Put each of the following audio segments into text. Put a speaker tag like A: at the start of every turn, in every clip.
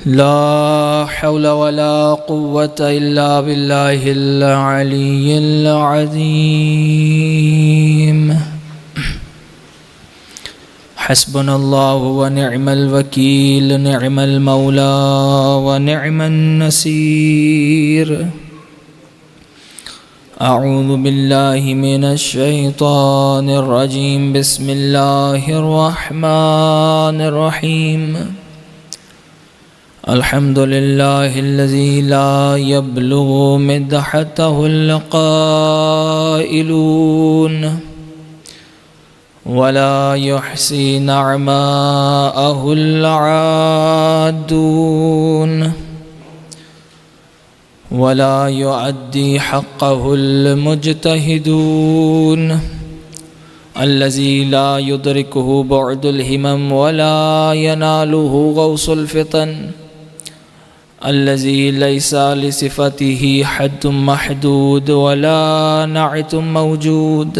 A: لا حول ولا قوة إلا بالله العلي العظيم. حسبنا الله ونعم الوكيل، نعم المولى ونعم النصير. أعوذ بالله من الشيطان الرجيم. بسم الله الرحمن الرحيم. الحمد لله الذي لا يبلغ مدحته القائلون ولا يحصي نعماءه العادون ولا يؤدي حقه المجتهدون، الذي لا يدركه بعد الهمم ولا يناله غوص الفطن، الذي ليس لصفته حد محدود ولا نعت موجود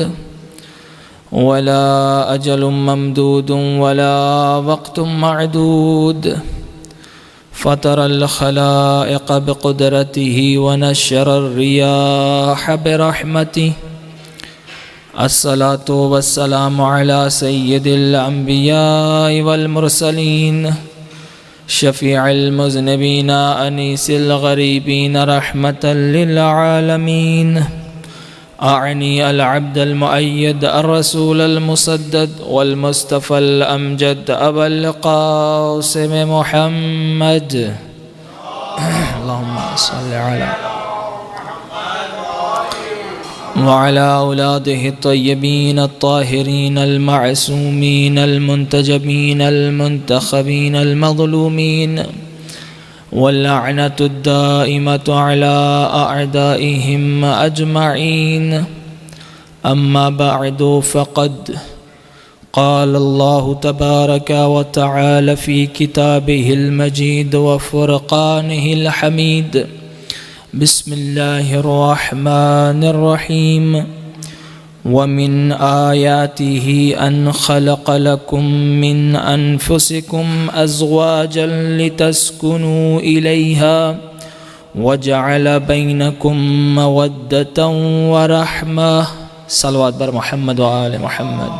A: ولا أجل ممدود ولا وقت معدود، فطر الخلائق بقدرته ونشر الرياح برحمته. الصلاة والسلام على سيد الأنبياء والمرسلين، شفيع المذنبين أنيس الغريبين، رحمة للعالمين. أعني العبد المؤيد الرسول المسدد والمصطفى الأمجد أبا القاسم محمد. اللهم صل على وعلى أولاده الطيبين الطاهرين المعصومين المنتجبين المنتخبين المظلومين، واللعنة الدائمة على أعدائهم أجمعين. أما بعد، فقد قال الله تبارك وتعالى في كتابه المجيد وفرقانه الحميد. بسم الله الرحمن الرحيم. ومن آياته أن خلق لكم من أنفسكم أزواجا لتسكنوا إليها وجعل بينكم مودة ورحمة. صلوات بر محمد وآل محمد.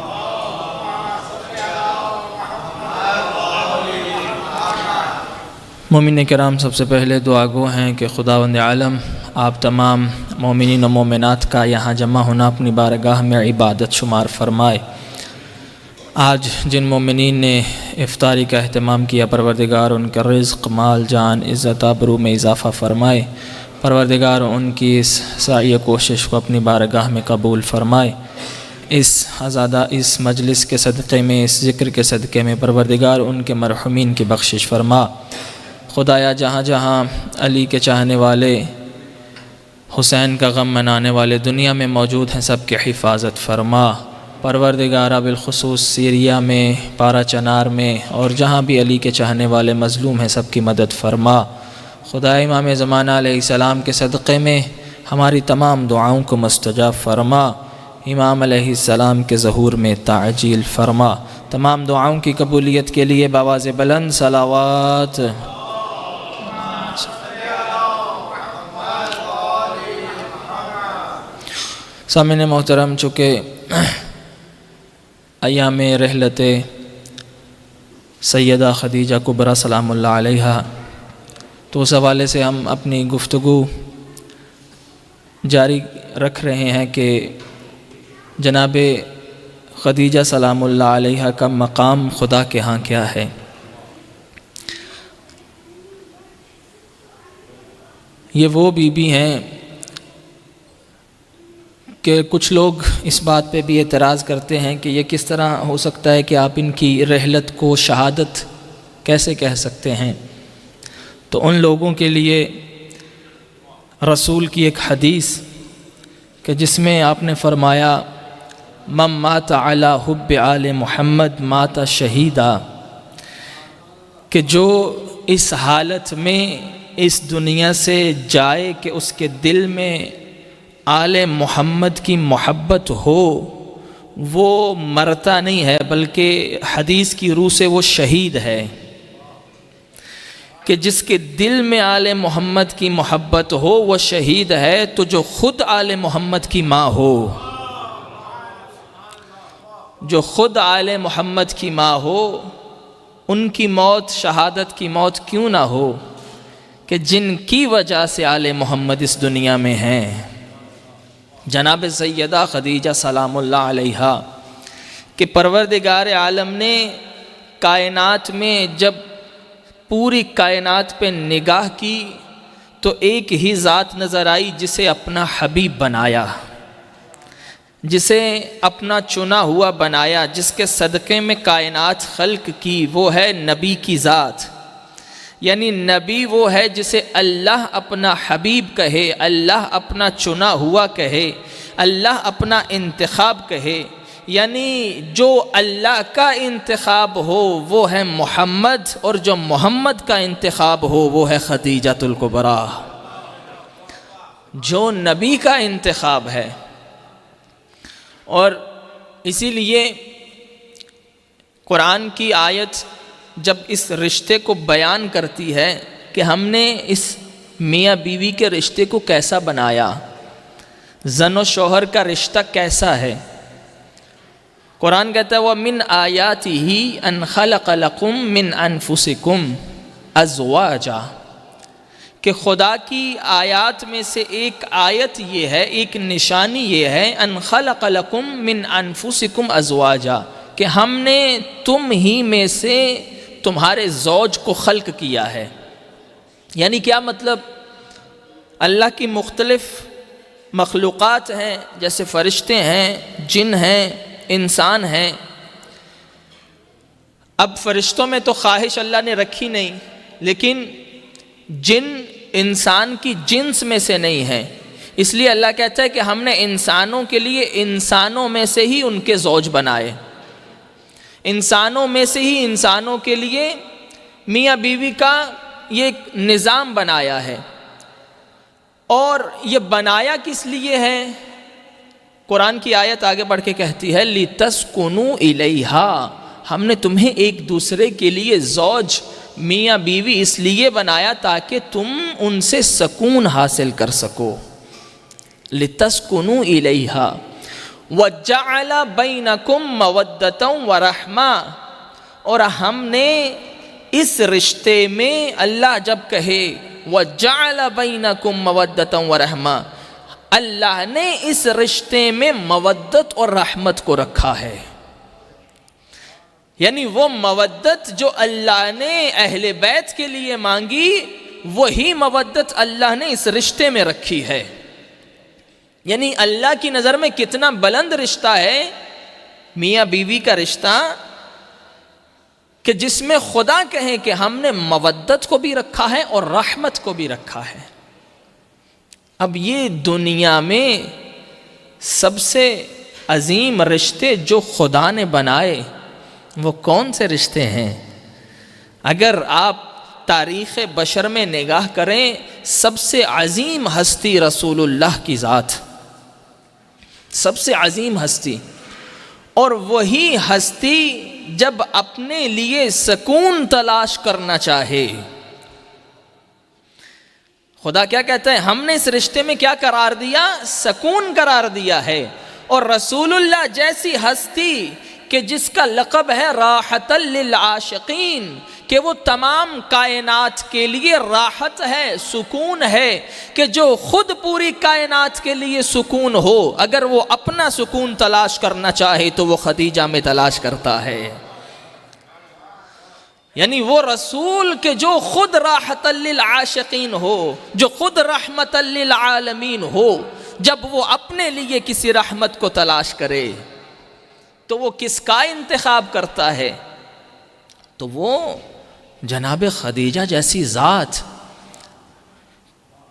A: مومنین کرام، سب سے پہلے دعا گو ہیں کہ خداوند عالم آپ تمام مومنین و مومنات کا یہاں جمع ہونا اپنی بارگاہ میں عبادت شمار فرمائے۔ آج جن مومنین نے افطاری کا اہتمام کیا، پروردگار ان کا رزق، مال، جان، عزت، آبرو میں اضافہ فرمائے۔ پروردگار ان کی اس سعی کوشش کو اپنی بارگاہ میں قبول فرمائے۔ اس مجلس کے صدقے میں، اس ذکر کے صدقے میں پروردگار ان کے مرحومین کی بخشش فرما۔ خدایا جہاں جہاں علی کے چاہنے والے، حسین کا غم منانے والے دنیا میں موجود ہیں، سب کی حفاظت فرما۔ پروردگارہ بالخصوص سیریا میں، پارا چنار میں، اور جہاں بھی علی کے چاہنے والے مظلوم ہیں، سب کی مدد فرما۔ خدا امام زمانہ علیہ السلام کے صدقے میں ہماری تمام دعاؤں کو مستجاب فرما۔ امام علیہ السلام کے ظہور میں تعجیل فرما۔ تمام دعاؤں کی قبولیت کے لیے بآواز بلند صلوات۔ سامعین محترم، چونکہ ایام رحلت سیدہ خدیجہ کبریٰ سلام اللہ علیہا، تو اس حوالے سے ہم اپنی گفتگو جاری رکھ رہے ہیں کہ جناب خدیجہ سلام اللہ علیہا کا مقام خدا کے ہاں کیا ہے۔ یہ وہ بی بی ہیں کہ کچھ لوگ اس بات پہ بھی اعتراض کرتے ہیں کہ یہ کس طرح ہو سکتا ہے کہ آپ ان کی رحلت کو شہادت کیسے کہہ سکتے ہیں۔ تو ان لوگوں کے لیے رسول کی ایک حدیث کہ جس میں آپ نے فرمایا من مات علی حب آل محمد مات شہیدا، کہ جو اس حالت میں اس دنیا سے جائے کہ اس کے دل میں آل محمد کی محبت ہو، وہ مرتا نہیں ہے بلکہ حدیث کی روح سے وہ شہید ہے۔ کہ جس کے دل میں آل محمد کی محبت ہو وہ شہید ہے، تو جو خود آل محمد کی ماں ہو، جو خود آل محمد کی ماں ہو، ان کی موت شہادت کی موت کیوں نہ ہو کہ جن کی وجہ سے آل محمد اس دنیا میں ہیں۔ جناب سیدہ خدیجہ سلام اللہ علیہا کہ پروردگار عالم نے کائنات میں جب پوری کائنات پہ نگاہ کی تو ایک ہی ذات نظر آئی جسے اپنا حبیب بنایا، جسے اپنا چنا ہوا بنایا، جس کے صدقے میں کائنات خلق کی، وہ ہے نبی کی ذات۔ یعنی نبی وہ ہے جسے اللہ اپنا حبیب کہے، اللہ اپنا چنا ہوا کہے، اللہ اپنا انتخاب کہے۔ یعنی جو اللہ کا انتخاب ہو وہ ہے محمد، اور جو محمد کا انتخاب ہو وہ ہے خدیجۃ الکبریٰ۔ جو نبی کا انتخاب ہے، اور اسی لیے قرآن کی آیت جب اس رشتے کو بیان کرتی ہے کہ ہم نے اس میاں بیوی کے رشتے کو کیسا بنایا، زن و شوہر کا رشتہ کیسا ہے، قرآن کہتا ہے وَمِنْ آيَاتِهِ أَنْ خَلَقَ لَكُم مِّنْ أَنفُسِكُمْ أَزْوَاجًا، کہ خدا کی آیات میں سے ایک آیت یہ ہے، ایک نشانی یہ ہے أَنْ خَلَقَ لَكُم مِّنْ أَنفُسِكُمْ أَزْوَاجًا، کہ ہم نے تم ہی میں سے تمہارے زوج کو خلق کیا ہے۔ یعنی کیا مطلب؟ اللہ کی مختلف مخلوقات ہیں، جیسے فرشتے ہیں، جن ہیں، انسان ہیں۔ اب فرشتوں میں تو خواہش اللہ نے رکھی نہیں، لیکن جن انسان کی جنس میں سے نہیں ہیں، اس لیے اللہ کہتا ہے کہ ہم نے انسانوں کے لیے انسانوں میں سے ہی ان کے زوج بنائے، انسانوں میں سے ہی انسانوں کے لیے میاں بیوی کا یہ ایک نظام بنایا ہے۔ اور یہ بنایا کس لیے ہے؟ قرآن کی آیت آگے بڑھ کے کہتی ہے لِتَسْكُنُوا إِلَيْهَا، ہم نے تمہیں ایک دوسرے کے لیے زوج میاں بیوی اس لیے بنایا تاکہ تم ان سے سکون حاصل کر سکو۔ لِتَسْكُنُوا إِلَيْهَا وَجَعَلَ بَيْنَكُمْ مَوَدَّةً وَرَحْمَةً، اور ہم نے اس رشتے میں، اللہ جب کہے وَجَعَلَ بَيْنَكُمْ مَوَدَّةً وَرَحْمَةً، اللہ نے اس رشتے میں مودت اور رحمت کو رکھا ہے۔ یعنی وہ مودت جو اللہ نے اہل بیت کے لیے مانگی، وہی مودت اللہ نے اس رشتے میں رکھی ہے۔ یعنی اللہ کی نظر میں کتنا بلند رشتہ ہے میاں بیوی کا رشتہ، کہ جس میں خدا کہے کہ ہم نے مودت کو بھی رکھا ہے اور رحمت کو بھی رکھا ہے۔ اب یہ دنیا میں سب سے عظیم رشتے جو خدا نے بنائے وہ کون سے رشتے ہیں؟ اگر آپ تاریخ بشر میں نگاہ کریں، سب سے عظیم ہستی رسول اللہ کی ذات، سب سے عظیم ہستی، اور وہی ہستی جب اپنے لیے سکون تلاش کرنا چاہے، خدا کیا کہتا ہے؟ ہم نے اس رشتے میں کیا قرار دیا؟ سکون قرار دیا ہے۔ اور رسول اللہ جیسی ہستی کہ جس کا لقب ہے راحت للعاشقین، کہ وہ تمام کائنات کے لیے راحت ہے، سکون ہے، کہ جو خود پوری کائنات کے لیے سکون ہو، اگر وہ اپنا سکون تلاش کرنا چاہے تو وہ خدیجہ میں تلاش کرتا ہے۔ یعنی وہ رسول کہ جو خود راحت للعاشقین ہو، جو خود رحمت للعالمین ہو، جب وہ اپنے لیے کسی رحمت کو تلاش کرے تو وہ کس کا انتخاب کرتا ہے؟ تو وہ جناب خدیجہ جیسی ذات،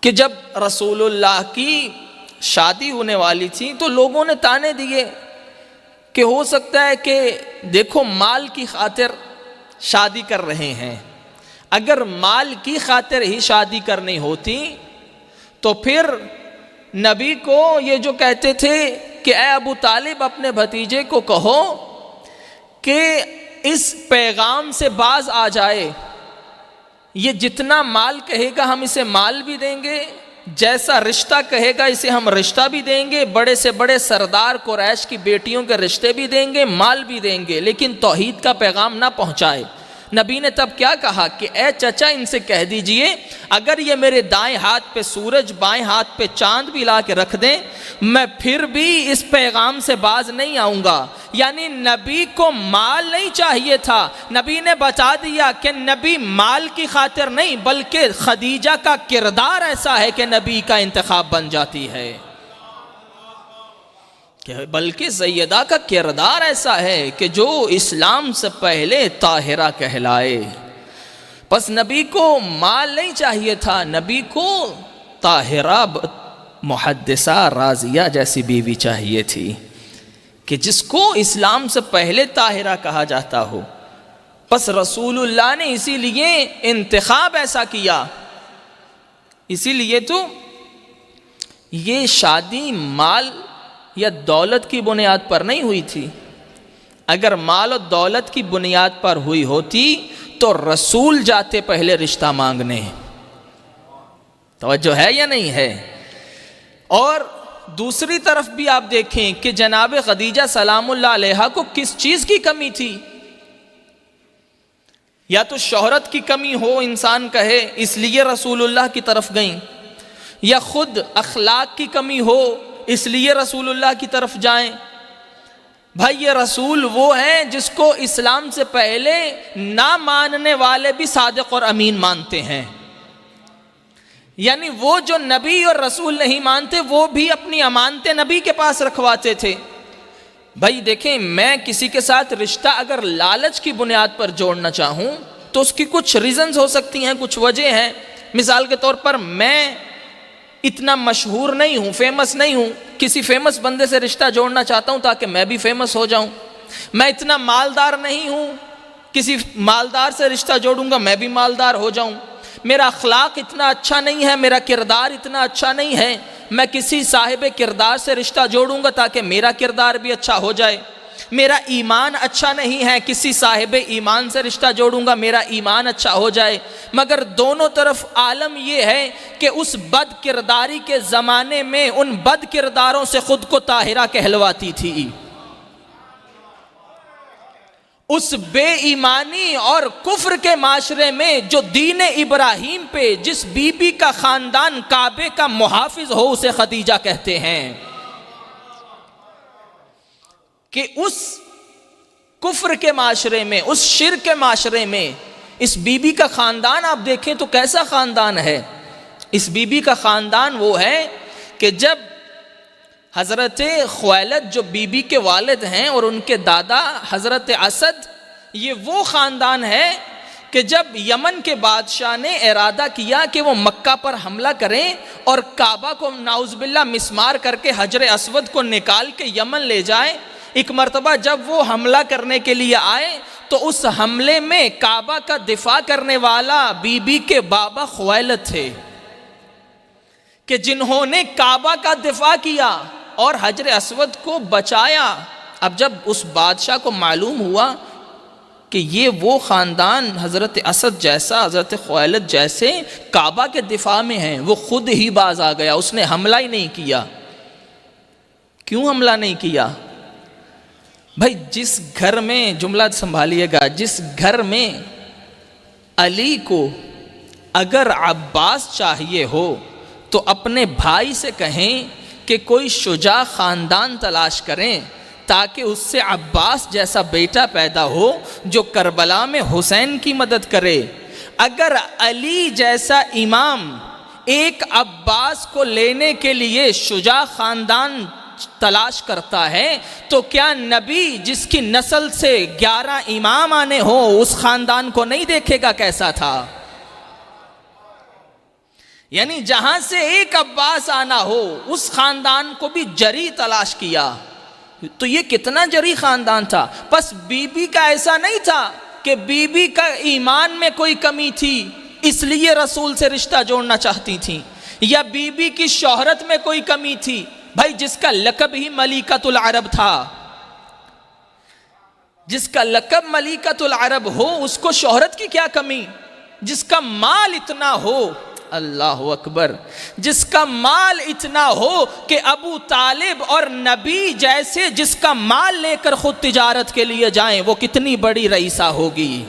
A: کہ جب رسول اللہ کی شادی ہونے والی تھی تو لوگوں نے تانے دیے کہ ہو سکتا ہے کہ دیکھو مال کی خاطر شادی کر رہے ہیں، اگر مال کی خاطر ہی شادی کرنی ہوتی تو پھر نبی کو یہ جو کہتے تھے کہ اے ابو طالب اپنے بھتیجے کو کہو کہ اس پیغام سے باز آ جائے، یہ جتنا مال کہے گا ہم اسے مال بھی دیں گے، جیسا رشتہ کہے گا اسے ہم رشتہ بھی دیں گے، بڑے سے بڑے سردار قریش کی بیٹیوں کے رشتے بھی دیں گے، مال بھی دیں گے، لیکن توحید کا پیغام نہ پہنچائے۔ نبی نے تب کیا کہا کہ اے چچا ان سے کہہ دیجئے اگر یہ میرے دائیں ہاتھ پہ سورج بائیں ہاتھ پہ چاند بھی لا کے رکھ دیں میں پھر بھی اس پیغام سے باز نہیں آؤں گا۔ یعنی نبی کو مال نہیں چاہیے تھا، نبی نے بتا دیا کہ نبی مال کی خاطر نہیں بلکہ خدیجہ کا کردار ایسا ہے کہ نبی کا انتخاب بن جاتی ہے، بلکہ سیدہ کا کردار ایسا ہے کہ جو اسلام سے پہلے طاہرہ کہلائے۔ پس نبی کو مال نہیں چاہیے تھا، نبی کو طاہرہ محدثہ راضیہ جیسی بیوی چاہیے تھی کہ جس کو اسلام سے پہلے طاہرہ کہا جاتا ہو۔ پس رسول اللہ نے اسی لیے انتخاب ایسا کیا، اسی لیے تو یہ شادی مال یا دولت کی بنیاد پر نہیں ہوئی تھی۔ اگر مال و دولت کی بنیاد پر ہوئی ہوتی تو رسول جاتے پہلے رشتہ مانگنے۔ توجہ ہے یا نہیں ہے؟ اور دوسری طرف بھی آپ دیکھیں کہ جناب خدیجہ سلام اللہ علیہا کو کس چیز کی کمی تھی؟ یا تو شہرت کی کمی ہو، انسان کہے اس لیے رسول اللہ کی طرف گئیں، یا خود اخلاق کی کمی ہو اس لیے رسول اللہ کی طرف جائیں۔ بھائی یہ رسول وہ ہیں جس کو اسلام سے پہلے نہ ماننے والے بھی صادق اور امین مانتے ہیں، یعنی وہ جو نبی اور رسول نہیں مانتے وہ بھی اپنی امانتیں نبی کے پاس رکھواتے تھے۔ بھائی دیکھیں میں کسی کے ساتھ رشتہ اگر لالچ کی بنیاد پر جوڑنا چاہوں تو اس کی کچھ ریزنز ہو سکتی ہیں، کچھ وجہ ہیں۔ مثال کے طور پر میں اتنا مشہور نہیں ہوں، فیمس نہیں ہوں، کسی فیمس بندے سے رشتہ جوڑنا چاہتا ہوں تاکہ میں بھی فیمس ہو جاؤں۔ میں اتنا مالدار نہیں ہوں، کسی مالدار سے رشتہ جوڑوں گا میں بھی مالدار ہو جاؤں۔ میرا اخلاق اتنا اچھا نہیں ہے، میرا کردار اتنا اچھا نہیں ہے، میں کسی صاحب کردار سے رشتہ جوڑوں گا تاکہ میرا کردار بھی اچھا ہو جائے۔ میرا ایمان اچھا نہیں ہے، کسی صاحب ایمان سے رشتہ جوڑوں گا میرا ایمان اچھا ہو جائے۔ مگر دونوں طرف عالم یہ ہے کہ اس بد کرداری کے زمانے میں ان بد کرداروں سے خود کو طاہرہ کہلواتی تھی۔ اس بے ایمانی اور کفر کے معاشرے میں جو دین ابراہیم پہ جس بی بی کا خاندان کعبے کا محافظ ہو اسے خدیجہ کہتے ہیں، کہ اس کفر کے معاشرے میں، اس شرک کے معاشرے میں اس بی بی کا خاندان آپ دیکھیں تو کیسا خاندان ہے۔ اس بی بی کا خاندان وہ ہے کہ جب حضرت خویلد جو بی بی کے والد ہیں اور ان کے دادا حضرت اسد، یہ وہ خاندان ہے کہ جب یمن کے بادشاہ نے ارادہ کیا کہ وہ مکہ پر حملہ کریں اور کعبہ کو نعوذ باللہ مسمار کر کے حجر اسود کو نکال کے یمن لے جائے، ایک مرتبہ جب وہ حملہ کرنے کے لیے آئے تو اس حملے میں کعبہ کا دفاع کرنے والا بی بی کے بابا خویلد تھے، کہ جنہوں نے کعبہ کا دفاع کیا اور حجر اسود کو بچایا۔ اب جب اس بادشاہ کو معلوم ہوا کہ یہ وہ خاندان حضرت اسد جیسا، حضرت خویلد جیسے کعبہ کے دفاع میں ہیں، وہ خود ہی باز آ گیا، اس نے حملہ ہی نہیں کیا۔ کیوں حملہ نہیں کیا؟ بھائی جس گھر میں، جملہ سنبھالیے گا، جس گھر میں علی کو اگر عباس چاہیے ہو تو اپنے بھائی سے کہیں کہ کوئی شجاع خاندان تلاش کریں تاکہ اس سے عباس جیسا بیٹا پیدا ہو جو کربلا میں حسین کی مدد کرے۔ اگر علی جیسا امام ایک عباس کو لینے کے لیے شجاع خاندان تلاش کرتا ہے تو کیا نبی جس کی نسل سے 11 امام آنے ہوں اس خاندان کو نہیں دیکھے گا کیسا تھا؟ یعنی جہاں سے ایک عباس آنا ہو اس خاندان کو بھی جری تلاش کیا، تو یہ کتنا جری خاندان تھا۔ پس بی بی کا ایسا نہیں تھا کہ بی بی کا ایمان میں کوئی کمی تھی اس لیے رسول سے رشتہ جوڑنا چاہتی تھی، یا بی بی کی شہرت میں کوئی کمی تھی۔ بھائی جس کا لقب ہی ملیکۃ العرب تھا، جس کا لقب ملیکۃ العرب ہو اس کو شہرت کی کیا کمی؟ جس کا مال اتنا ہو، اللہ اکبر، جس کا مال اتنا ہو کہ ابو طالب اور نبی جیسے جس کا مال لے کر خود تجارت کے لیے جائیں، وہ کتنی بڑی رئیسہ ہوگی،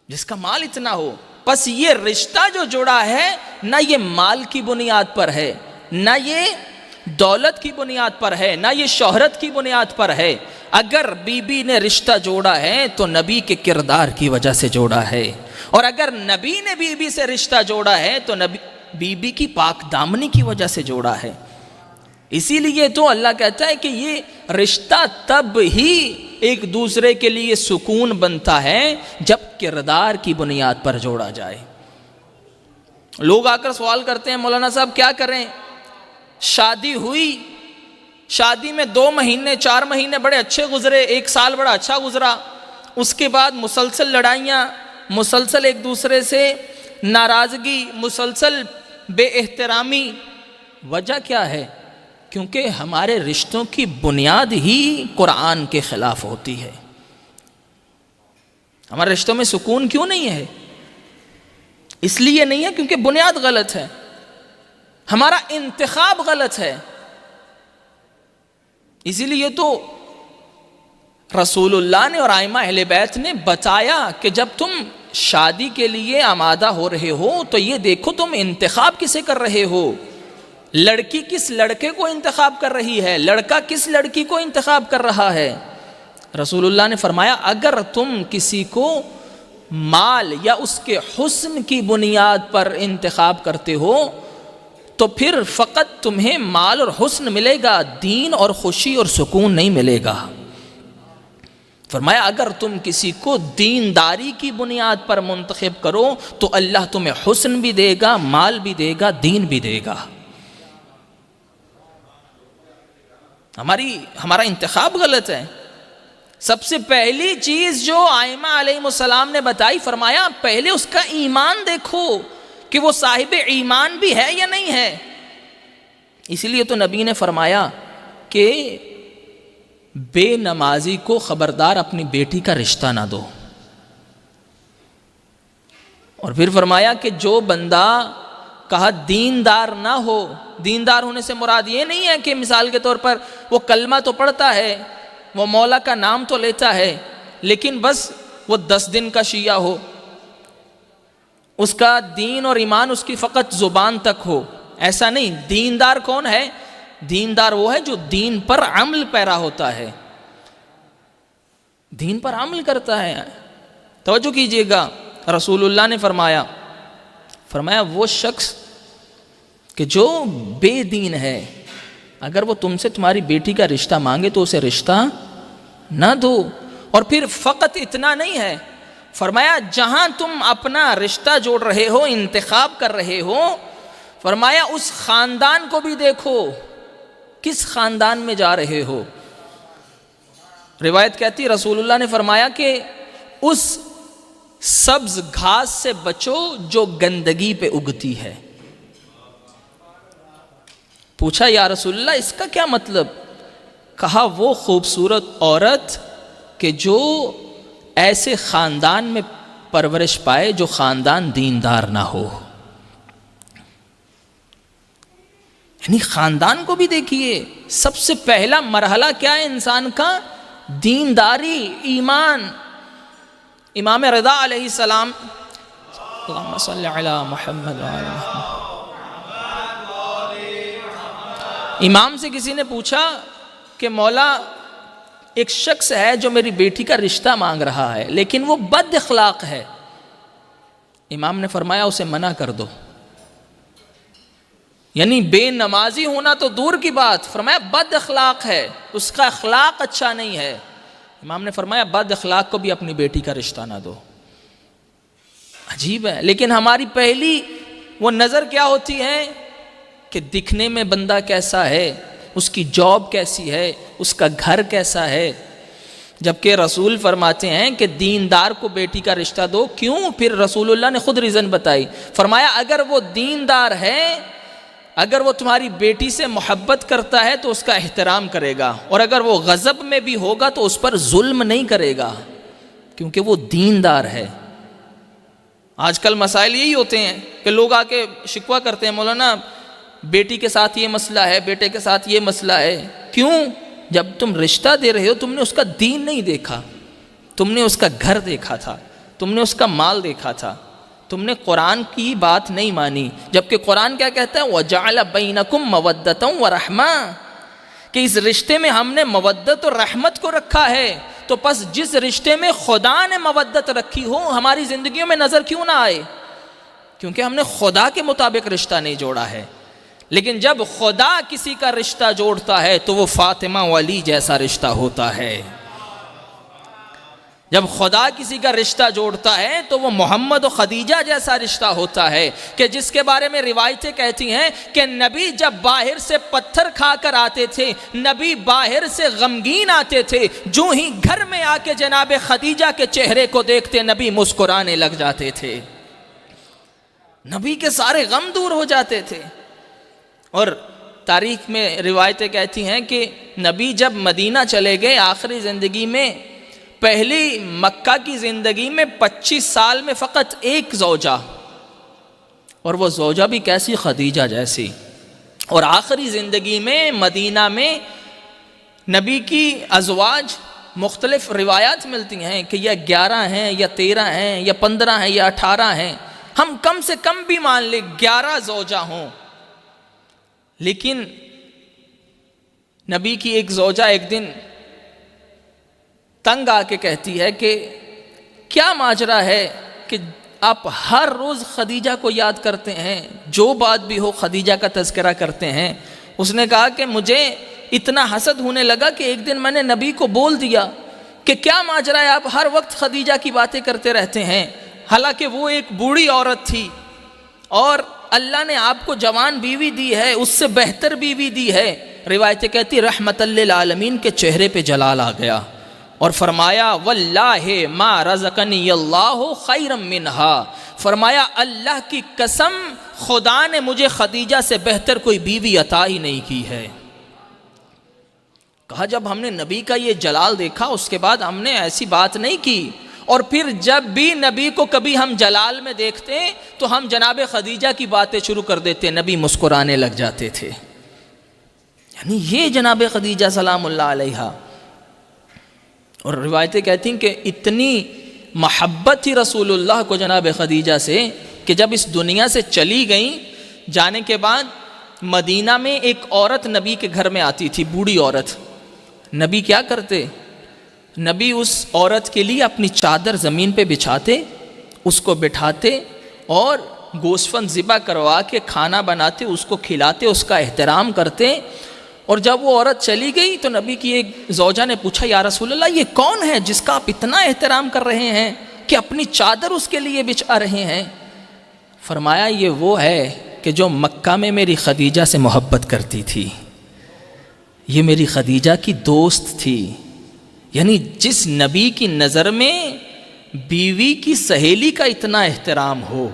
A: جس کا مال اتنا ہو۔ بس یہ رشتہ جو جڑا ہے نہ یہ مال کی بنیاد پر ہے، نہ یہ دولت کی بنیاد پر ہے، نہ یہ شہرت کی بنیاد پر ہے۔ اگر بی بی نے رشتہ جوڑا ہے تو نبی کے کردار کی وجہ سے جوڑا ہے، اور اگر نبی نے بی بی سے رشتہ جوڑا ہے تو بی بی کی پاک دامنی کی وجہ سے جوڑا ہے۔ اسی لیے تو اللہ کہتا ہے کہ یہ رشتہ تب ہی ایک دوسرے کے لیے سکون بنتا ہے جب کردار کی بنیاد پر جوڑا جائے۔ لوگ آ کر سوال کرتے ہیں مولانا صاحب کیا کریں، شادی ہوئی، شادی میں 2 مہینے 4 مہینے بڑے اچھے گزرے، 1 سال بڑا اچھا گزرا، اس کے بعد مسلسل لڑائیاں، مسلسل ایک دوسرے سے ناراضگی، مسلسل بے احترامی۔ وجہ کیا ہے؟ کیونکہ ہمارے رشتوں کی بنیاد ہی قرآن کے خلاف ہوتی ہے۔ ہمارے رشتوں میں سکون کیوں نہیں ہے؟ اس لیے نہیں ہے کیونکہ بنیاد غلط ہے، ہمارا انتخاب غلط ہے۔ اسی لیے تو رسول اللہ نے اور ائمہ اہل بیت نے بتایا کہ جب تم شادی کے لیے آمادہ ہو رہے ہو تو یہ دیکھو تم انتخاب کسے کر رہے ہو، لڑکی کس لڑکے کو انتخاب کر رہی ہے، لڑکا کس لڑکی کو انتخاب کر رہا ہے۔ رسول اللہ نے فرمایا اگر تم کسی کو مال یا اس کے حسن کی بنیاد پر انتخاب کرتے ہو تو پھر فقط تمہیں مال اور حسن ملے گا، دین اور خوشی اور سکون نہیں ملے گا۔ فرمایا اگر تم کسی کو دینداری کی بنیاد پر منتخب کرو تو اللہ تمہیں حسن بھی دے گا، مال بھی دے گا، دین بھی دے گا۔ ہمارا انتخاب غلط ہے۔ سب سے پہلی چیز جو ائمہ علیہ السلام نے بتائی، فرمایا پہلے اس کا ایمان دیکھو کہ وہ صاحب ایمان بھی ہے یا نہیں ہے۔ اسی لیے تو نبی نے فرمایا کہ بے نمازی کو خبردار اپنی بیٹی کا رشتہ نہ دو، اور پھر فرمایا کہ جو بندہ کہا دیندار نہ ہو، دیندار ہونے سے مراد یہ نہیں ہے کہ مثال کے طور پر وہ کلمہ تو پڑھتا ہے، وہ مولا کا نام تو لیتا ہے، لیکن بس وہ 10 دن کا شیعہ ہو، اس کا دین اور ایمان اس کی فقط زبان تک ہو، ایسا نہیں۔ دیندار کون ہے؟ دیندار وہ ہے جو دین پر عمل پیرا ہوتا ہے، دین پر عمل کرتا ہے۔ توجہ کیجئے گا، رسول اللہ نے فرمایا وہ شخص کہ جو بے دین ہے اگر وہ تم سے تمہاری بیٹی کا رشتہ مانگے تو اسے رشتہ نہ دو۔ اور پھر فقط اتنا نہیں ہے، فرمایا جہاں تم اپنا رشتہ جوڑ رہے ہو، انتخاب کر رہے ہو، فرمایا اس خاندان کو بھی دیکھو، کس خاندان میں جا رہے ہو۔ روایت کہتی رسول اللہ نے فرمایا کہ اس سبز گھاس سے بچو جو گندگی پہ اگتی ہے۔ پوچھا یا رسول اللہ اس کا کیا مطلب؟ کہا وہ خوبصورت عورت کہ جو ایسے خاندان میں پرورش پائے جو خاندان دیندار نہ ہو۔ یعنی خاندان کو بھی دیکھیے، سب سے پہلا مرحلہ کیا ہے انسان کا؟ دینداری، ایمان۔ امام رضا علیہ السلام، اللہم صلی علی محمد وعلی محمد، امام سے کسی نے پوچھا کہ مولا ایک شخص ہے جو میری بیٹی کا رشتہ مانگ رہا ہے لیکن وہ بد اخلاق ہے۔ امام نے فرمایا اسے منع کر دو۔ یعنی بے نمازی ہونا تو دور کی بات، فرمایا بد اخلاق ہے، اس کا اخلاق اچھا نہیں ہے۔ امام نے فرمایا بد اخلاق کو بھی اپنی بیٹی کا رشتہ نہ دو۔ عجیب ہے، لیکن ہماری پہلی وہ نظر کیا ہوتی ہے کہ دکھنے میں بندہ کیسا ہے، اس کی جاب کیسی ہے، اس کا گھر کیسا ہے، جبکہ رسول فرماتے ہیں کہ دیندار کو بیٹی کا رشتہ دو۔ کیوں؟ پھر رسول اللہ نے خود ریزن بتائی، فرمایا اگر وہ دیندار ہے، اگر وہ تمہاری بیٹی سے محبت کرتا ہے تو اس کا احترام کرے گا، اور اگر وہ غضب میں بھی ہوگا تو اس پر ظلم نہیں کرے گا، کیونکہ وہ دیندار ہے۔ آج کل مسائل یہی ہوتے ہیں کہ لوگ آ کے شکوہ کرتے ہیں، مولانا بیٹی کے ساتھ یہ مسئلہ ہے، بیٹے کے ساتھ یہ مسئلہ ہے۔ کیوں؟ جب تم رشتہ دے رہے ہو تم نے اس کا دین نہیں دیکھا، تم نے اس کا گھر دیکھا تھا، تم نے اس کا مال دیکھا تھا، تم نے قرآن کی بات نہیں مانی، جبکہ قرآن کیا کہتا ہے وَجَعَلَ بَيْنَكُمْ مَوَدَّةً وَرَحْمَةً، کہ اس رشتے میں ہم نے مودت اور رحمت کو رکھا ہے۔ تو پس جس رشتے میں خدا نے مودت رکھی ہو ہماری زندگیوں میں نظر کیوں نہ آئے؟ کیونکہ ہم نے خدا کے مطابق رشتہ نہیں جوڑا ہے۔ لیکن جب خدا کسی کا رشتہ جوڑتا ہے تو وہ فاطمہ و علی جیسا رشتہ ہوتا ہے، جب خدا کسی کا رشتہ جوڑتا ہے تو وہ محمد و خدیجہ جیسا رشتہ ہوتا ہے، کہ جس کے بارے میں روایتیں کہتی ہیں کہ نبی جب باہر سے پتھر کھا کر آتے تھے، نبی باہر سے غمگین آتے تھے، جو ہی گھر میں آ کے جناب خدیجہ کے چہرے کو دیکھتے نبی مسکرانے لگ جاتے تھے، نبی کے سارے غم دور ہو جاتے تھے۔ اور تاریخ میں روایتیں کہتی ہیں کہ نبی جب مدینہ چلے گئے آخری زندگی میں، پہلی مکہ کی زندگی میں 25 سال میں فقط ایک زوجہ، اور وہ زوجہ بھی کیسی؟ خدیجہ جیسی۔ اور آخری زندگی میں مدینہ میں نبی کی ازواج مختلف روایات ملتی ہیں کہ یا 11 ہیں یا 13 ہیں یا 15 ہیں یا 18 ہیں، ہم کم سے کم بھی مان لیں 11 زوجہ ہوں۔ لیکن نبی کی ایک زوجہ ایک دن تنگ آ کے کہتی ہے کہ کیا ماجرا ہے کہ آپ ہر روز خدیجہ کو یاد کرتے ہیں، جو بات بھی ہو خدیجہ کا تذکرہ کرتے ہیں۔ اس نے کہا کہ مجھے اتنا حسد ہونے لگا کہ ایک دن میں نے نبی کو بول دیا کہ کیا ماجرا ہے، آپ ہر وقت خدیجہ کی باتیں کرتے رہتے ہیں، حالانکہ وہ ایک بوڑھی عورت تھی اور اللہ نے آپ کو جوان بیوی دی ہے، اس سے بہتر بیوی دی ہے۔ روایتیں کہتی رحمت للعالمین کے چہرے پہ جلال آ گیا اور فرمایا واللہ ما رزقنی اللہ خیرا منہا، فرمایا اللہ کی قسم خدا نے مجھے خدیجہ سے بہتر کوئی بیوی عطا ہی نہیں کی ہے۔ کہا جب ہم نے نبی کا یہ جلال دیکھا اس کے بعد ہم نے ایسی بات نہیں کی، اور پھر جب بھی نبی کو کبھی ہم جلال میں دیکھتے تو ہم جناب خدیجہ کی باتیں شروع کر دیتے، نبی مسکرانے لگ جاتے تھے۔ یعنی یہ جناب خدیجہ سلام اللہ علیہا۔ اور روایتیں کہتی ہیں کہ اتنی محبت تھی رسول اللہ کو جناب خدیجہ سے کہ جب اس دنیا سے چلی گئیں، جانے کے بعد مدینہ میں ایک عورت نبی کے گھر میں آتی تھی، بوڑھی عورت۔ نبی کیا کرتے؟ نبی اس عورت کے لیے اپنی چادر زمین پہ بچھاتے، اس کو بٹھاتے اور گوسفند ذبح کروا کے کھانا بناتے، اس کو کھلاتے، اس کا احترام کرتے۔ اور جب وہ عورت چلی گئی تو نبی کی ایک زوجہ نے پوچھا یا رسول اللہ یہ کون ہے جس کا آپ اتنا احترام کر رہے ہیں کہ اپنی چادر اس کے لیے بچھا رہے ہیں؟ فرمایا یہ وہ ہے کہ جو مکہ میں میری خدیجہ سے محبت کرتی تھی، یہ میری خدیجہ کی دوست تھی۔ یعنی جس نبی کی نظر میں بیوی کی سہیلی کا اتنا احترام ہو،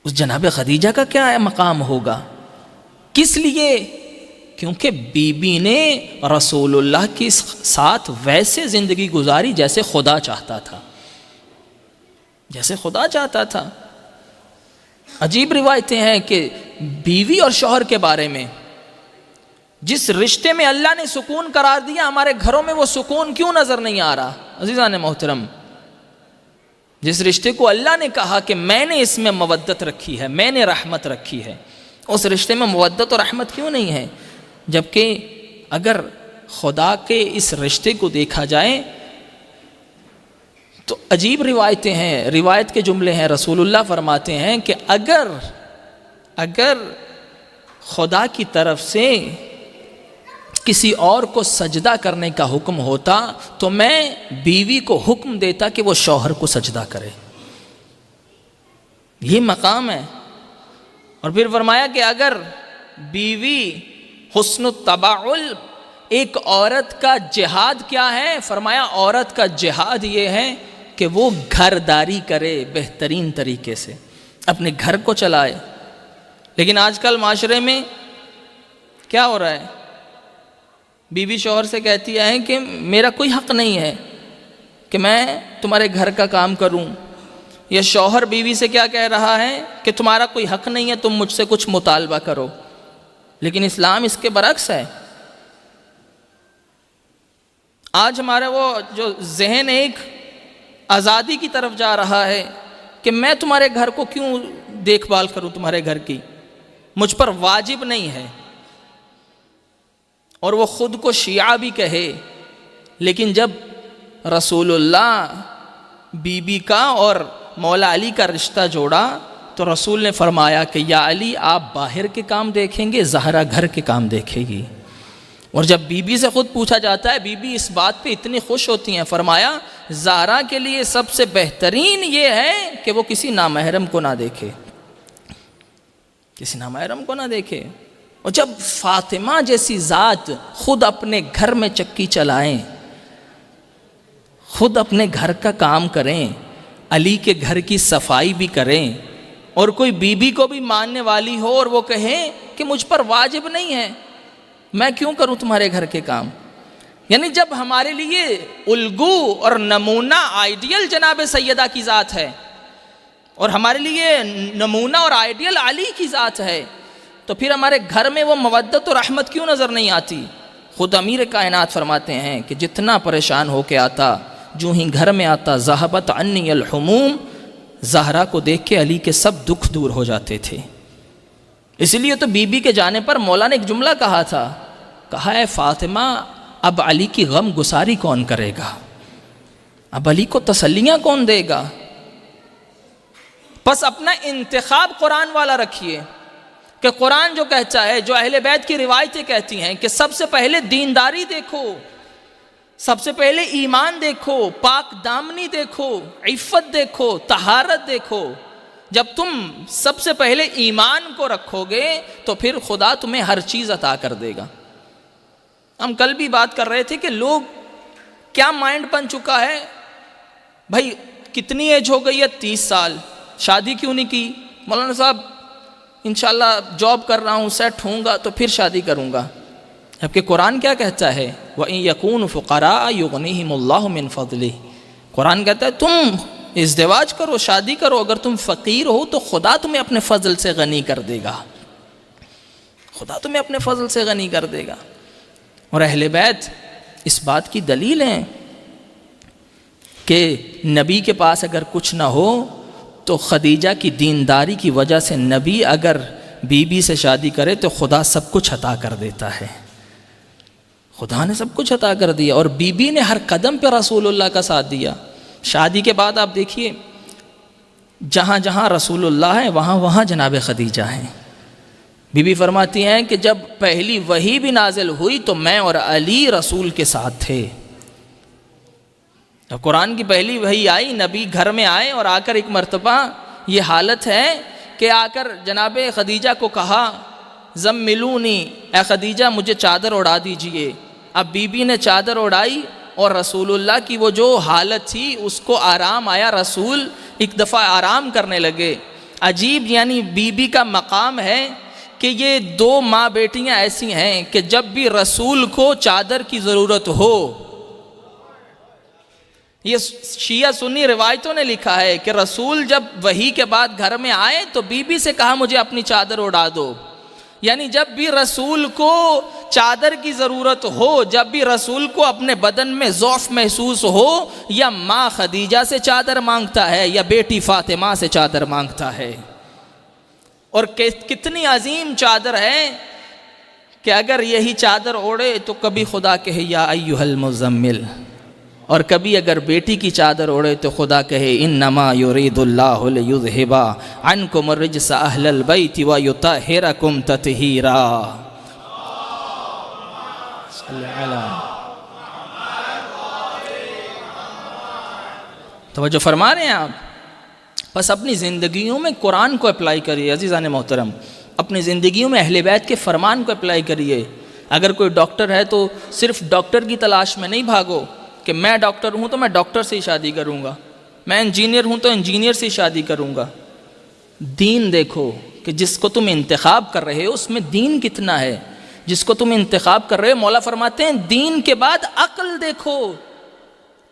A: اس جناب خدیجہ کا کیا مقام ہوگا؟ کس لیے؟ کیونکہ بی بی نے رسول اللہ کے ساتھ ویسے زندگی گزاری جیسے خدا چاہتا تھا، جیسے خدا چاہتا تھا۔ عجیب روایتیں ہیں کہ بیوی اور شوہر کے بارے میں، جس رشتے میں اللہ نے سکون قرار دیا ہمارے گھروں میں وہ سکون کیوں نظر نہیں آ رہا؟ عزیزان محترم، جس رشتے کو اللہ نے کہا کہ میں نے اس میں مودت رکھی ہے، میں نے رحمت رکھی ہے، اس رشتے میں مودت اور رحمت کیوں نہیں ہے؟ جبکہ اگر خدا کے اس رشتے کو دیکھا جائے تو عجیب روایتیں ہیں، روایت کے جملے ہیں، رسول اللہ فرماتے ہیں کہ اگر خدا کی طرف سے کسی اور کو سجدہ کرنے کا حکم ہوتا تو میں بیوی کو حکم دیتا کہ وہ شوہر کو سجدہ کرے۔ یہ مقام ہے۔ اور پھر فرمایا کہ اگر بیوی حسن التباعل، ایک عورت کا جہاد کیا ہے؟ فرمایا عورت کا جہاد یہ ہے کہ وہ گھرداری کرے بہترین طریقے سے، اپنے گھر کو چلائے۔ لیکن آج کل معاشرے میں کیا ہو رہا ہے؟ بیوی شوہر سے کہتی ہے کہ میرا کوئی حق نہیں ہے کہ میں تمہارے گھر کا کام کروں، یہ شوہر بیوی سے کیا کہہ رہا ہے کہ تمہارا کوئی حق نہیں ہے تم مجھ سے کچھ مطالبہ کرو، لیکن اسلام اس کے برعکس ہے۔ آج ہمارا وہ جو ذہن ایک آزادی کی طرف جا رہا ہے کہ میں تمہارے گھر کو کیوں دیکھ بھال کروں، تمہارے گھر کی مجھ پر واجب نہیں ہے، اور وہ خود کو شیعہ بھی کہے، لیکن جب رسول اللہ بی بی کا اور مولا علی کا رشتہ جوڑا تو رسول نے فرمایا کہ یا علی آپ باہر کے کام دیکھیں گے، زہرا گھر کے کام دیکھے گی۔ اور جب بی بی سے خود پوچھا جاتا ہے، بی بی اس بات پہ اتنی خوش ہوتی ہیں، فرمایا زہرا کے لیے سب سے بہترین یہ ہے کہ وہ کسی نامحرم کو نہ دیکھے، کسی نامحرم کو نہ دیکھے۔ اور جب فاطمہ جیسی ذات خود اپنے گھر میں چکی چلائیں، خود اپنے گھر کا کام کریں، علی کے گھر کی صفائی بھی کریں، اور کوئی بی بی کو بھی ماننے والی ہو اور وہ کہیں کہ مجھ پر واجب نہیں ہے، میں کیوں کروں تمہارے گھر کے کام۔ یعنی جب ہمارے لیے الگو اور نمونہ آئیڈیل جناب سیدہ کی ذات ہے، اور ہمارے لیے نمونہ اور آئیڈیل علی کی ذات ہے، تو پھر ہمارے گھر میں وہ مودت اور رحمت کیوں نظر نہیں آتی؟ خود امیر کائنات فرماتے ہیں کہ جتنا پریشان ہو کے آتا، جو ہی گھر میں آتا ذہبت عنی الحموم، زہرا کو دیکھ کے علی کے سب دکھ دور ہو جاتے تھے۔ اس لیے تو بی بی کے جانے پر مولا نے ایک جملہ کہا تھا، کہا ہے فاطمہ اب علی کی غم گساری کون کرے گا، اب علی کو تسلیاں کون دے گا؟ بس اپنا انتخاب قرآن والا رکھیے کہ قرآن جو کہتا ہے، جو اہل بیت کی روایتیں کہتی ہیں کہ سب سے پہلے دینداری دیکھو، سب سے پہلے ایمان دیکھو، پاک دامنی دیکھو، عفت دیکھو، طہارت دیکھو۔ جب تم سب سے پہلے ایمان کو رکھو گے تو پھر خدا تمہیں ہر چیز عطا کر دے گا۔ ہم کل بھی بات کر رہے تھے کہ لوگ کیا مائنڈ بن چکا ہے، بھائی کتنی ایج ہو گئی ہے، 30 سال، شادی کیوں نہیں کی؟ مولانا صاحب انشاءاللہ جاب کر رہا ہوں، سیٹ ہوں گا تو پھر شادی کروں گا۔ جبکہ قرآن کیا کہتا ہے، وَإِن يَكُونُوا فُقَرَاءَ يُغْنِيهِمُ اللَّهُ مِن فَضْلِهِ، قرآن کہتا ہے تم ازدواج کرو، شادی کرو، اگر تم فقیر ہو تو خدا تمہیں اپنے فضل سے غنی کر دے گا، خدا تمہیں اپنے فضل سے غنی کر دے گا۔ اور اہل بیت اس بات کی دلیل ہیں کہ نبی کے پاس اگر کچھ نہ ہو تو خدیجہ کی دینداری کی وجہ سے نبی اگر بی بی سے شادی کرے تو خدا سب کچھ عطا کر دیتا ہے، خدا نے سب کچھ عطا کر دیا، اور بی بی نے ہر قدم پہ رسول اللہ کا ساتھ دیا۔ شادی کے بعد آپ دیکھیے جہاں جہاں رسول اللہ ہے وہاں وہاں جناب خدیجہ ہیں۔ بی بی فرماتی ہیں کہ جب پہلی وحی بھی نازل ہوئی تو میں اور علی رسول کے ساتھ تھے۔ جب قرآن کی پہلی وحی آئی، نبی گھر میں آئے اور آ کر ایک مرتبہ یہ حالت ہے کہ آ کر جناب خدیجہ کو کہا زملونی، اے خدیجہ مجھے چادر اڑا دیجئے۔ اب بی بی نے چادر اڑائی اور رسول اللہ کی وہ جو حالت تھی اس کو آرام آیا، رسول ایک دفعہ آرام کرنے لگے۔ عجیب یعنی بی بی کا مقام ہے کہ یہ دو ماں بیٹیاں ایسی ہیں کہ جب بھی رسول کو چادر کی ضرورت ہو، یہ شیعہ سنی روایتوں نے لکھا ہے کہ رسول جب وحی کے بعد گھر میں آئے تو بی بی سے کہا مجھے اپنی چادر اڑا دو، یعنی جب بھی رسول کو چادر کی ضرورت ہو، جب بھی رسول کو اپنے بدن میں ضعف محسوس ہو، یا ماں خدیجہ سے چادر مانگتا ہے یا بیٹی فاطمہ سے چادر مانگتا ہے۔ اور کتنی عظیم چادر ہے کہ اگر یہی چادر اوڑے تو کبھی خدا کہے یا ایھا المزمل، اور کبھی اگر بیٹی کی چادر اوڑے تو خدا کہے انما یرید اللہ لیذھب عنکم الرجس اہل البیت ویطہرکم تطہیرا۔ توجہ فرما رہے ہیں آپ؟ بس اپنی زندگیوں میں قرآن کو اپلائی کریے عزیزان محترم، اپنی زندگیوں میں اہل بیت کے فرمان کو اپلائی کریے۔ اگر کوئی ڈاکٹر ہے تو صرف ڈاکٹر کی تلاش میں نہیں بھاگو کہ میں ڈاکٹر ہوں تو میں ڈاکٹر سے ہی شادی کروں گا، میں انجینئر ہوں تو انجینئر سے ہی شادی کروں گا۔ دین دیکھو کہ جس کو تم انتخاب کر رہے ہو اس میں دین کتنا ہے، جس کو تم انتخاب کر رہے ہو، مولا فرماتے ہیں دین کے بعد عقل دیکھو۔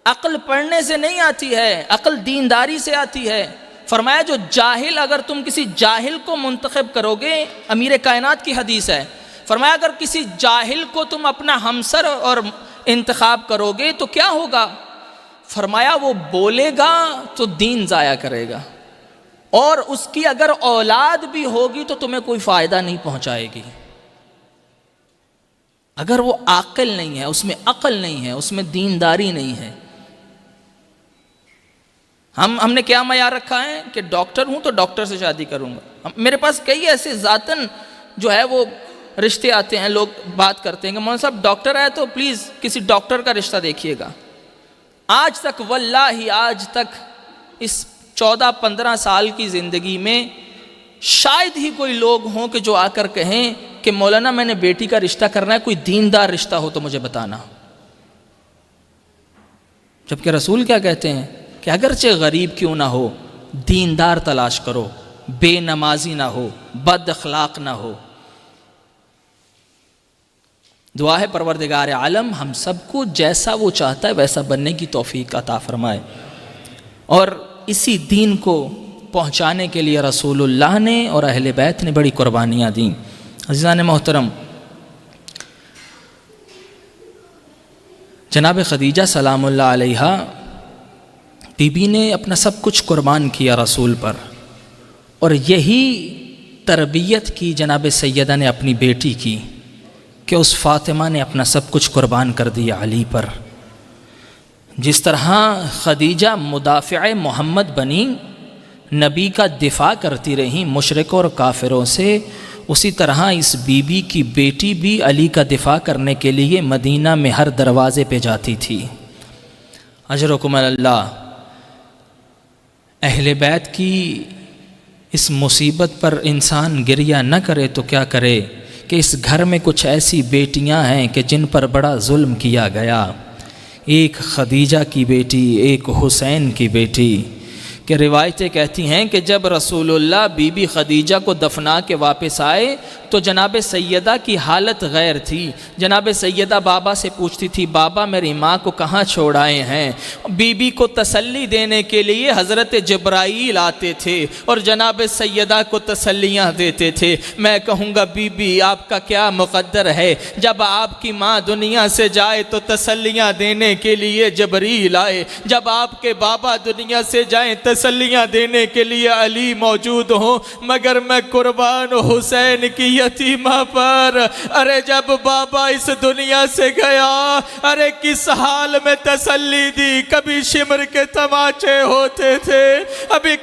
A: عقل پڑھنے سے نہیں آتی ہے، عقل دینداری سے آتی ہے۔ فرمایا جو جاہل، اگر تم کسی جاہل کو منتخب کرو گے، امیر کائنات کی حدیث ہے، فرمایا اگر کسی جاہل کو تم اپنا ہمسر اور انتخاب کرو گے تو کیا ہوگا؟ فرمایا وہ بولے گا تو دین ضائع کرے گا، اور اس کی اگر اولاد بھی ہوگی تو تمہیں کوئی فائدہ نہیں پہنچائے گی۔ اگر وہ عاقل نہیں ہے، اس میں عقل نہیں ہے، اس میں دینداری نہیں ہے۔ ہم نے کیا معیار رکھا ہے کہ ڈاکٹر ہوں تو ڈاکٹر سے شادی کروں گا۔ میرے پاس کئی ایسے ذاتاً جو ہے وہ رشتے آتے ہیں، لوگ بات کرتے ہیں کہ مولانا صاحب ڈاکٹر ہے تو پلیز کسی ڈاکٹر کا رشتہ دیکھیے گا۔ آج تک واللہ آج تک اس 14-15 سال کی زندگی میں شاید ہی کوئی لوگ ہوں کہ جو آ کر کہیں کہ مولانا میں نے بیٹی کا رشتہ کرنا ہے، کوئی دیندار رشتہ ہو تو مجھے بتانا۔ جبکہ رسول کیا کہتے ہیں کہ اگرچہ غریب کیوں نہ ہو، دیندار تلاش کرو، بے نمازی نہ ہو، بد اخلاق نہ ہو۔ دعا ہے پروردگار عالم ہم سب کو جیسا وہ چاہتا ہے ویسا بننے کی توفیق عطا فرمائے، اور اسی دین کو پہنچانے کے لیے رسول اللہ نے اور اہل بیت نے بڑی قربانیاں دیں۔ عزیزان محترم، جناب خدیجہ سلام اللہ علیہا بی بی نے اپنا سب کچھ قربان کیا رسول پر، اور یہی تربیت کی جناب سیدہ نے اپنی بیٹی کی کہ اس فاطمہ نے اپنا سب کچھ قربان کر دیا علی پر۔ جس طرح خدیجہ مدافع محمد بنی، نبی کا دفاع کرتی رہیں مشرکوں اور کافروں سے، اسی طرح اس بی بی کی بیٹی بھی علی کا دفاع کرنے کے لیے مدینہ میں ہر دروازے پہ جاتی تھی۔ اجرکم اللہ۔ اہل بیت کی اس مصیبت پر انسان گریہ نہ کرے تو کیا کرے کہ اس گھر میں کچھ ایسی بیٹیاں ہیں کہ جن پر بڑا ظلم کیا گیا۔ ایک خدیجہ کی بیٹی، ایک حسین کی بیٹی، کہ روایتیں کہتی ہیں کہ جب رسول اللہ بی بی خدیجہ کو دفنا کے واپس آئے تو جناب سیدہ کی حالت غیر تھی۔ جناب سیدہ بابا سے پوچھتی تھی بابا میری ماں کو کہاں چھوڑ آئے ہیں؟ بی بی کو تسلی دینے کے لیے حضرت جبرائیل آتے تھے اور جناب سیدہ کو تسلیاں دیتے تھے۔ میں کہوں گا بی بی آپ کا کیا مقدر ہے، جب آپ کی ماں دنیا سے جائے تو تسلیاں دینے کے لیے جبرائیل آئے، جب آپ کے بابا دنیا سے جائیں تسلیاں دینے کے لیے علی موجود ہوں، مگر میں قربان حسین کی یتیمہ پر۔ ارے جب بابا اس دنیا سے گیا، ارے کس حال میں تسلی دی، کبھی شمر کے تماچے ہوتے تھے،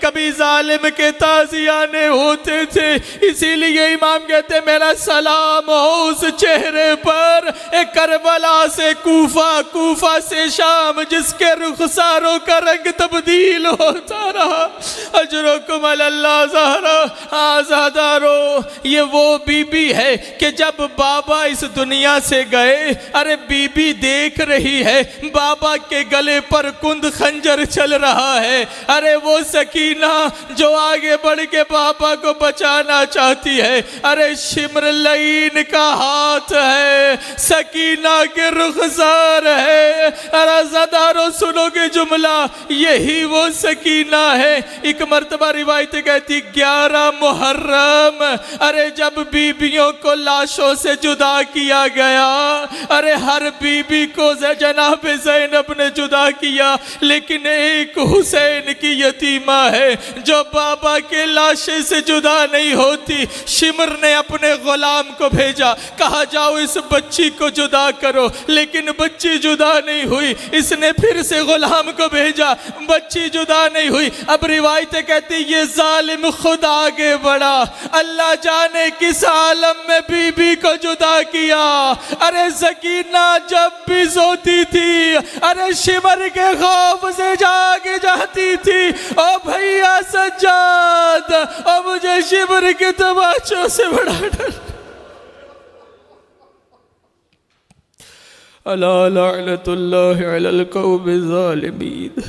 A: کبھی ظالم کے تازیانے ہوتے تھے۔ اسی لیے امام کہتے میرا سلام ہو اس چہرے پر، کربلا سے کوفہ، کوفہ سے شام، جس کے رخساروں کا رنگ تبدیل ہوتا رہا۔ اجرکم اللہ زہرا آزادارو، یہ وہ بی بی ہے کہ جب بابا اس دنیا سے گئے، ارے بی بی دیکھ رہی ہے بابا کے گلے پر کند خنجر چل رہا ہے، ارے وہ سکینہ جو آگے بڑھ کے بابا کو بچانا چاہتی ہے، ارے شمر لعین کا ہاتھ ہے، سکینہ کے رخسار ہے۔ ارے زدارو سنو گے جملہ، یہی وہ سکینہ ہے۔ ایک مرتبہ روایت کہتی 11 محرم، ارے جب بیویوں کو لاشوں سے جدا کیا گیا، ارے ہر بی بی کو جناب زینب نے جدا کیا، لیکن ایک حسین کی یتیمہ ہے جو بابا کے لاشے سے جدا نہیں ہوتی۔ شمر نے اپنے غلام کو بھیجا، کہا جاؤ اس بچی کو جدا کرو، لیکن بچی جدا نہیں ہوئی۔ اس نے پھر سے غلام کو بھیجا، بچی جدا نہیں ہوئی۔ اب روایتیں کہتی یہ ظالم خود آگے بڑھا، اللہ جانے کس عالم میں بی بی کو جدا کیا۔ ارے سکینہ جب بھی سوتی تھی، ارے شمر کے خوف سے جاگ جاتی تھی، او بھیا سجاد، او مجھے شمر کے تماچوں سے بڑا ڈر۔ الا لعنت اللہ علی القوم الظالمین۔